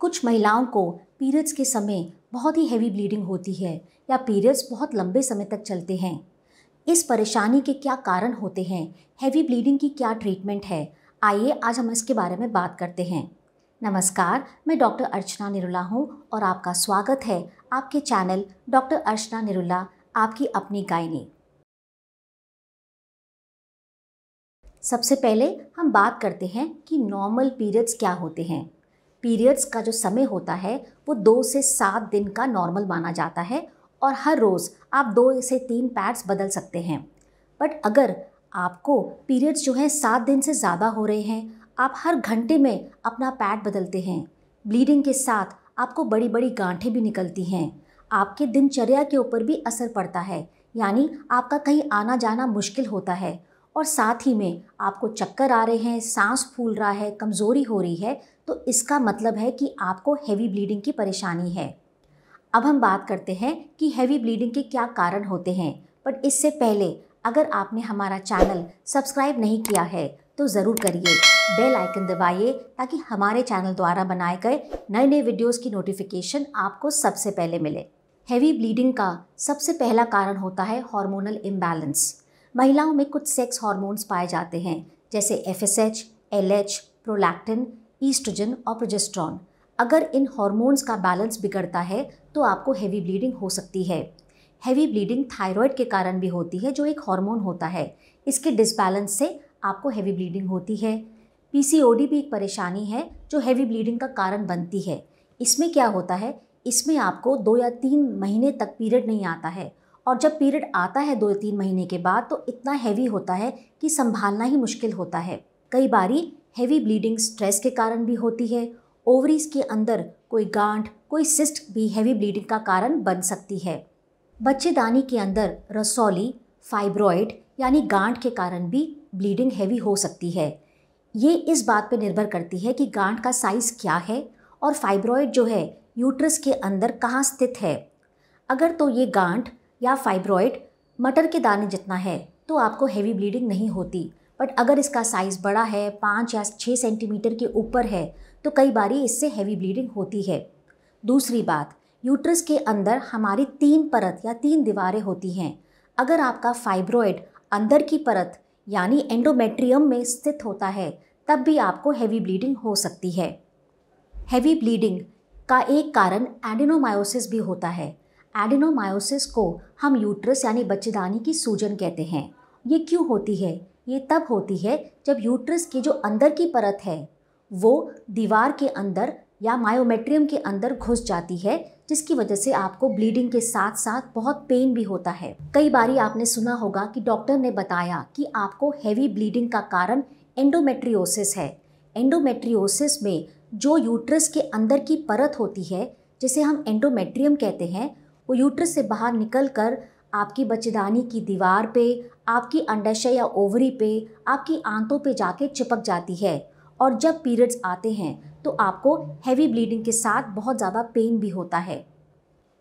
कुछ महिलाओं को पीरियड्स के समय बहुत ही हैवी ब्लीडिंग होती है या पीरियड्स बहुत लंबे समय तक चलते हैं। इस परेशानी के क्या कारण होते हैं, हैवी ब्लीडिंग की क्या ट्रीटमेंट है, आइए आज हम इसके बारे में बात करते हैं। नमस्कार, मैं डॉक्टर अर्चना निरुला हूँ और आपका स्वागत है आपके चैनल डॉक्टर अर्चना निरुला आपकी अपनी गायनी। सबसे पहले हम बात करते हैं कि नॉर्मल पीरियड्स क्या होते हैं। पीरियड्स का जो समय होता है वो 2 से 7 दिन का नॉर्मल माना जाता है और हर रोज़ आप 2 से 3 पैड्स बदल सकते हैं। बट अगर आपको पीरियड्स जो है 7 दिन से ज़्यादा हो रहे हैं, आप हर घंटे में अपना पैड बदलते हैं, ब्लीडिंग के साथ आपको बड़ी बड़ी गांठें भी निकलती हैं, आपके दिनचर्या के ऊपर भी असर पड़ता है, यानी आपका कहीं आना जाना मुश्किल होता है और साथ ही में आपको चक्कर आ रहे हैं, सांस फूल रहा है, कमज़ोरी हो रही है, तो इसका मतलब है कि आपको हैवी ब्लीडिंग की परेशानी है। अब हम बात करते हैं कि हैवी ब्लीडिंग के क्या कारण होते हैं। बट इससे पहले अगर आपने हमारा चैनल सब्सक्राइब नहीं किया है तो ज़रूर करिए, बेल आइकन दबाइए ताकि हमारे चैनल द्वारा बनाए गए नए नए वीडियोज़ की नोटिफिकेशन आपको सबसे पहले मिले। हैवी ब्लीडिंग का सबसे पहला कारण होता है हार्मोनल इम्बैलेंस। महिलाओं में कुछ सेक्स हार्मोन्स पाए जाते हैं जैसे FSH, LH, प्रोलैक्टिन, ईस्ट्रोजन और प्रोजेस्टेरॉन। अगर इन हार्मोन्स का बैलेंस बिगड़ता है तो आपको हैवी ब्लीडिंग हो सकती है। हैवी ब्लीडिंग थायराइड के कारण भी होती है जो एक हार्मोन होता है, इसके डिसबैलेंस से आपको हैवी ब्लीडिंग होती है। PCOD भी एक परेशानी है जो हैवी ब्लीडिंग का कारण बनती है। इसमें क्या होता है, इसमें आपको 2 या 3 महीने तक पीरियड नहीं आता है और जब पीरियड आता है 2 या 3 महीने के बाद तो इतना हैवी होता है कि संभालना ही मुश्किल होता है। कई बारी हैवी ब्लीडिंग स्ट्रेस के कारण भी होती है। ओवरीज के अंदर कोई गांठ, कोई सिस्ट भी हैवी ब्लीडिंग का कारण बन सकती है। बच्चेदानी के अंदर रसौली, फाइब्रॉइड यानी गांठ के कारण भी ब्लीडिंग हैवी हो सकती है। ये इस बात पर निर्भर करती है कि गांठ का साइज़ क्या है और फाइब्रॉइड जो है यूट्रस के अंदर कहाँ स्थित है। अगर तो ये गांठ या फाइब्रॉइड मटर के दाने जितना है तो आपको हैवी ब्लीडिंग नहीं होती। बट अगर इसका साइज़ बड़ा है, 5 या 6 सेंटीमीटर के ऊपर है, तो कई बारी इससे हैवी ब्लीडिंग होती है। दूसरी बात, यूट्रस के अंदर हमारी 3 परत या 3 दीवारें होती हैं। अगर आपका फाइब्रॉइड अंदर की परत यानी एंडोमेट्रियम में स्थित होता है तब भी आपको हैवी ब्लीडिंग हो सकती है। हैवी ब्लीडिंग का एक कारण एडेनोमायोसिस भी होता है। एडेनोमायोसिस को हम यूट्रस यानी बच्चेदानी की सूजन कहते हैं। ये क्यों होती है? ये तब होती है जब यूट्रस की जो अंदर की परत है वो दीवार के अंदर या मायोमेट्रियम के अंदर घुस जाती है, जिसकी वजह से आपको ब्लीडिंग के साथ साथ बहुत पेन भी होता है। कई बारी आपने सुना होगा कि डॉक्टर ने बताया कि आपको हैवी ब्लीडिंग का कारण एंडोमेट्रियोसिस है। एंडोमेट्रियोसिस में जो यूट्रस के अंदर की परत होती है जिसे हम एंडोमेट्रियम कहते हैं, वो यूट्रस से बाहर निकल कर आपकी बच्चेदानी की दीवार पे, आपकी अंडाशय या ओवरी पे, आपकी आंतों पे जाके चिपक जाती है और जब पीरियड्स आते हैं तो आपको हैवी ब्लीडिंग के साथ बहुत ज़्यादा पेन भी होता है।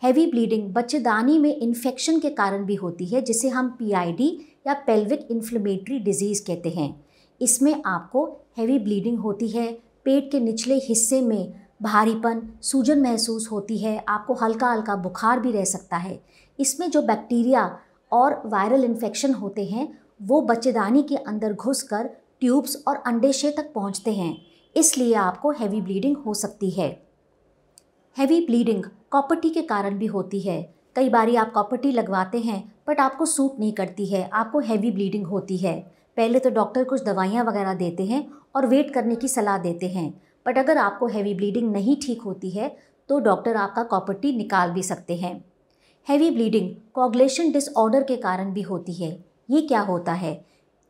हैवी ब्लीडिंग बच्चेदानी में इन्फेक्शन के कारण भी होती है जिसे हम PID या पेल्विक इन्फ्लेमेटरी डिजीज़ कहते हैं। इसमें आपको हैवी ब्लीडिंग होती है, पेट के निचले हिस्से में भारीपन, सूजन महसूस होती है, आपको हल्का हल्का बुखार भी रह सकता है। इसमें जो बैक्टीरिया और वायरल इन्फेक्शन होते हैं वो बच्चेदानी के अंदर घुसकर ट्यूब्स और अंडाशय तक पहुंचते हैं, इसलिए आपको हैवी ब्लीडिंग हो सकती है। हैवी ब्लीडिंग कॉपर टी के कारण भी होती है। कई बारी आप कॉपर टी लगवाते हैं बट आपको सूट नहीं करती है, आपको हैवी ब्लीडिंग होती है। पहले तो डॉक्टर कुछ दवाइयाँ वगैरह देते हैं और वेट करने की सलाह देते हैं, बट अगर आपको हैवी ब्लीडिंग नहीं ठीक होती है तो डॉक्टर आपका कॉपर टी निकाल भी सकते हैं। हैवी ब्लीडिंग कोआगुलेशन डिसऑर्डर के कारण भी होती है। ये क्या होता है?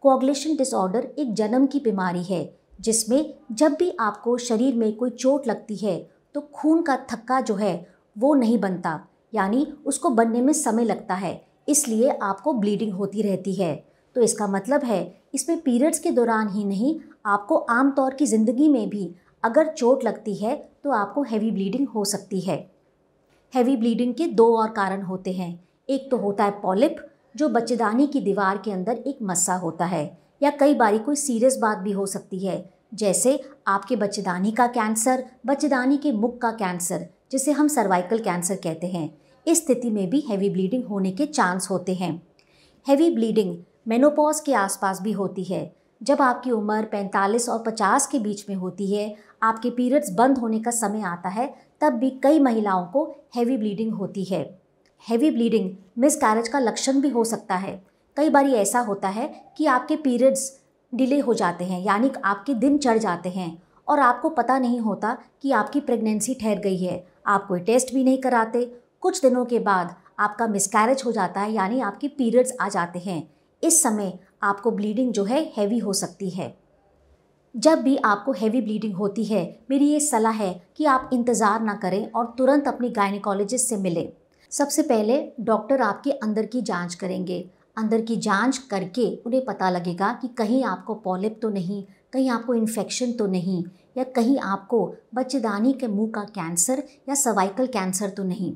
कोआगुलेशन डिसऑर्डर एक जन्म की बीमारी है जिसमें जब भी आपको शरीर में कोई चोट लगती है तो खून का थक्का जो है वो नहीं बनता, यानी उसको बनने में समय लगता है, इसलिए आपको ब्लीडिंग होती रहती है। तो इसका मतलब है इसमें पीरियड्स के दौरान ही नहीं, आपको आम तौर की ज़िंदगी में भी अगर चोट लगती है तो आपको हैवी ब्लीडिंग हो सकती है। हैवी ब्लीडिंग के 2 और कारण होते हैं। एक तो होता है पॉलिप, जो बच्चेदानी की दीवार के अंदर एक मस्सा होता है, या कई बारी कोई सीरियस बात भी हो सकती है जैसे आपके बच्चेदानी का कैंसर, बच्चेदानी के मुख का कैंसर, जिसे हम सर्वाइकल कैंसर कहते हैं। इस स्थिति में भी हैवी ब्लीडिंग होने के चांस होते हैं। हैवी ब्लीडिंग मेनोपॉज के आसपास भी होती है। जब आपकी उम्र 45 और 50 के बीच में होती है, आपके पीरियड्स बंद होने का समय आता है, तब भी कई महिलाओं को हैवी ब्लीडिंग होती है। हैवी ब्लीडिंग मिसकैरेज का लक्षण भी हो सकता है। कई बार ऐसा होता है कि आपके पीरियड्स डिले हो जाते हैं, यानी आपके दिन चढ़ जाते हैं और आपको पता नहीं होता कि आपकी प्रेगनेंसी ठहर गई है। आप कोई टेस्ट भी नहीं कराते। कुछ दिनों के बाद आपका मिसकैरेज हो जाता है, यानी आपके पीरियड्स आ जाते हैं। इस समय आपको ब्लीडिंग जो है हैवी हो सकती है। जब भी आपको हैवी ब्लीडिंग होती है, मेरी ये सलाह है कि आप इंतज़ार ना करें और तुरंत अपनी गायनेकोलॉजिस्ट से मिलें। सबसे पहले डॉक्टर आपके अंदर की जांच करेंगे। अंदर की जांच करके उन्हें पता लगेगा कि कहीं आपको पॉलिप तो नहीं, कहीं आपको इन्फेक्शन तो नहीं, या कहीं आपको बच्चेदानी के मुंह का कैंसर या सर्वाइकल कैंसर तो नहीं।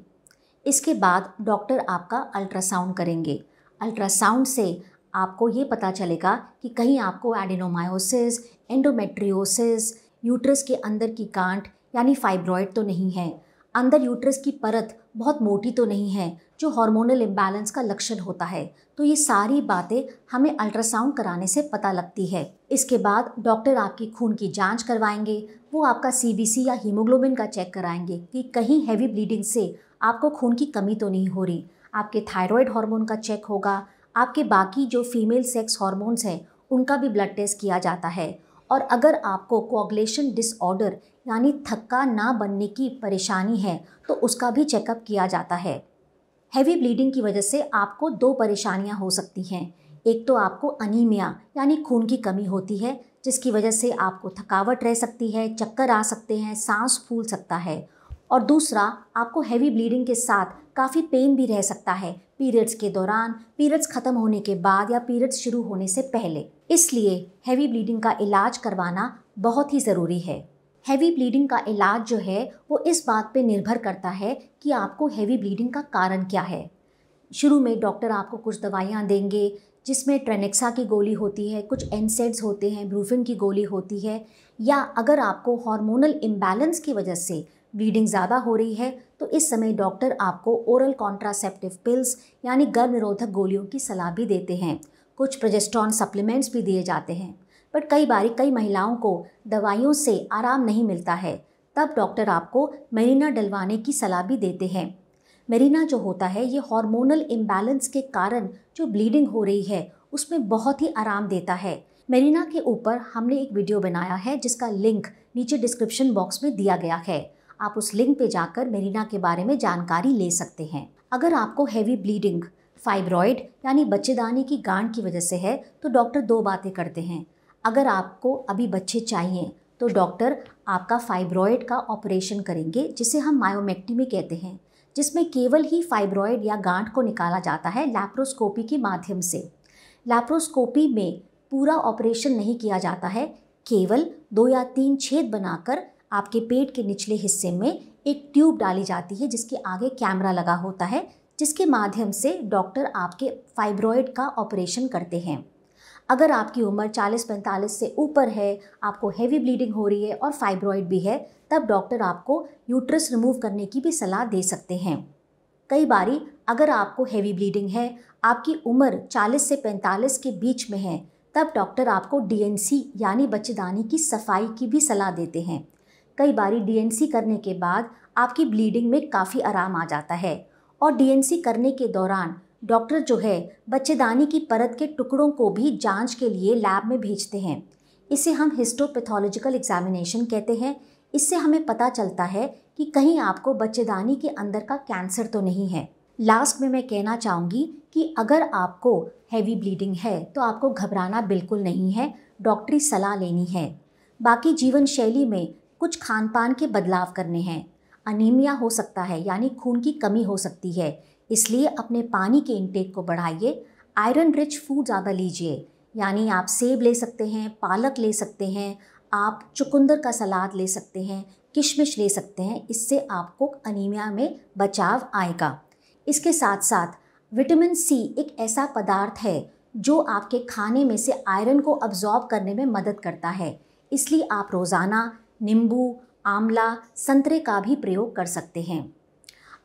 इसके बाद डॉक्टर आपका अल्ट्रासाउंड करेंगे। अल्ट्रासाउंड से आपको ये पता चलेगा कि कहीं आपको एडेनोमायोसिस, एंडोमेट्रियोसिस, यूट्रस के अंदर की गांठ यानी फाइब्रॉइड तो नहीं है, अंदर यूट्रस की परत बहुत मोटी तो नहीं है, जो हार्मोनल इम्बैलेंस का लक्षण होता है। तो ये सारी बातें हमें अल्ट्रासाउंड कराने से पता लगती है। इसके बाद डॉक्टर आपकी खून की जांच करवाएंगे। वो आपका सीबीसी या हीमोग्लोबिन का चेक कराएंगे कि कहीं हैवी ब्लीडिंग से आपको खून की कमी तो नहीं हो रही। आपके थायराइड हार्मोन का चेक होगा। आपके बाकी जो फीमेल सेक्स हार्मोन्स हैं उनका भी ब्लड टेस्ट किया जाता है। और अगर आपको कोआगुलेशन डिसऑर्डर यानी थक्का ना बनने की परेशानी है तो उसका भी चेकअप किया जाता है। हैवी ब्लीडिंग की वजह से आपको दो परेशानियां हो सकती हैं। एक तो आपको अनीमिया यानी खून की कमी होती है, जिसकी वजह से आपको थकावट रह सकती है, चक्कर आ सकते हैं, सांस फूल सकता है। और दूसरा, आपको हैवी ब्लीडिंग के साथ काफ़ी पेन भी रह सकता है पीरियड्स के दौरान, पीरियड्स ख़त्म होने के बाद या पीरियड्स शुरू होने से पहले। इसलिए हैवी ब्लीडिंग का इलाज करवाना बहुत ही ज़रूरी है। हैवी ब्लीडिंग का इलाज जो है वो इस बात पे निर्भर करता है कि आपको हैवी ब्लीडिंग का कारण क्या है। शुरू में डॉक्टर आपको कुछ दवाइयाँ देंगे, जिसमें ट्रेनेक्सा की गोली होती है, कुछ एनसेड्स होते हैं, ब्रूफिन की गोली होती है। या अगर आपको हार्मोनल इम्बैलेंस की वजह से ब्लीडिंग ज़्यादा हो रही है तो इस समय डॉक्टर आपको ओरल कॉन्ट्रासेप्टिव पिल्स यानी गर्भ निरोधक गोलियों की सलाह भी देते हैं। कुछ प्रोजेस्टेरॉन सप्लीमेंट्स भी दिए जाते हैं। बट कई महिलाओं को दवाइयों से आराम नहीं मिलता है, तब डॉक्टर आपको मेरिना डलवाने की सलाह भी देते हैं। मेरिना जो होता है ये हार्मोनल इम्बैलेंस के कारण जो ब्लीडिंग हो रही है उसमें बहुत ही आराम देता है। मेरिना के ऊपर हमने एक वीडियो बनाया है जिसका लिंक नीचे डिस्क्रिप्शन बॉक्स में दिया गया है। आप उस लिंक पे जाकर मेरिना के बारे में जानकारी ले सकते हैं। अगर आपको हैवी ब्लीडिंग फाइब्रॉइड यानी बच्चेदानी की गांठ की वजह से है तो डॉक्टर दो बातें करते हैं। अगर आपको अभी बच्चे चाहिए तो डॉक्टर आपका फाइब्रॉइड का ऑपरेशन करेंगे, जिसे हम मायोमेक्टमी कहते हैं, जिसमें केवल ही फाइब्रॉइड या गांठ को निकाला जाता है लैप्रोस्कोपी के माध्यम से। लैप्रोस्कोपी में पूरा ऑपरेशन नहीं किया जाता है, केवल 2 या 3 छेद बनाकर आपके पेट के निचले हिस्से में एक ट्यूब डाली जाती है, जिसके आगे कैमरा लगा होता है, जिसके माध्यम से डॉक्टर आपके फाइब्रॉइड का ऑपरेशन करते हैं। अगर आपकी उम्र 40-45 से ऊपर है, आपको हैवी ब्लीडिंग हो रही है और फाइब्रॉइड भी है, तब डॉक्टर आपको यूट्रस रिमूव करने की भी सलाह दे सकते हैं। कई बारी अगर आपको हैवी ब्लीडिंग है, आपकी उम्र 40 से 45 के बीच में है, तब डॉक्टर आपको डीएनसी यानी बच्चेदानी की सफाई की भी सलाह देते हैं। कई बारी डीएनसी करने के बाद आपकी ब्लीडिंग में काफ़ी आराम आ जाता है और डीएनसी करने के दौरान डॉक्टर जो है बच्चेदानी की परत के टुकड़ों को भी जांच के लिए लैब में भेजते हैं। इसे हम हिस्टोपैथोलॉजिकल एग्जामिनेशन कहते हैं। इससे हमें पता चलता है कि कहीं आपको बच्चेदानी के अंदर का कैंसर तो नहीं है। लास्ट में मैं कहना चाहूँगी कि अगर आपको हैवी ब्लीडिंग है तो आपको घबराना बिल्कुल नहीं है, डॉक्टरी सलाह लेनी है। बाकी जीवन शैली में कुछ खान पान के बदलाव करने हैं। अनीमिया हो सकता है यानी खून की कमी हो सकती है, इसलिए अपने पानी के इंटेक को बढ़ाइए। आयरन रिच फूड ज़्यादा लीजिए, यानी आप सेब ले सकते हैं, पालक ले सकते हैं, आप चुकंदर का सलाद ले सकते हैं, किशमिश ले सकते हैं। इससे आपको अनीमिया में बचाव आएगा। इसके साथ साथ विटामिन सी एक ऐसा पदार्थ है जो आपके खाने में से आयरन को अब्जॉर्ब करने में मदद करता है। इसलिए आप रोज़ाना नींबू, आंवला, संतरे का भी प्रयोग कर सकते हैं।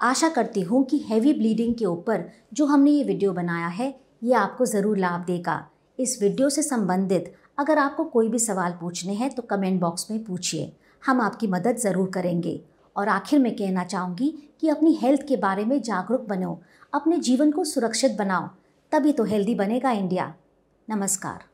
आशा करती हूँ कि हैवी ब्लीडिंग के ऊपर जो हमने ये वीडियो बनाया है ये आपको ज़रूर लाभ देगा। इस वीडियो से संबंधित अगर आपको कोई भी सवाल पूछने हैं तो कमेंट बॉक्स में पूछिए, हम आपकी मदद ज़रूर करेंगे। और आखिर में कहना चाहूँगी कि अपनी हेल्थ के बारे में जागरूक बनो, अपने जीवन को सुरक्षित बनाओ, तभी तो हेल्दी बनेगा इंडिया। नमस्कार।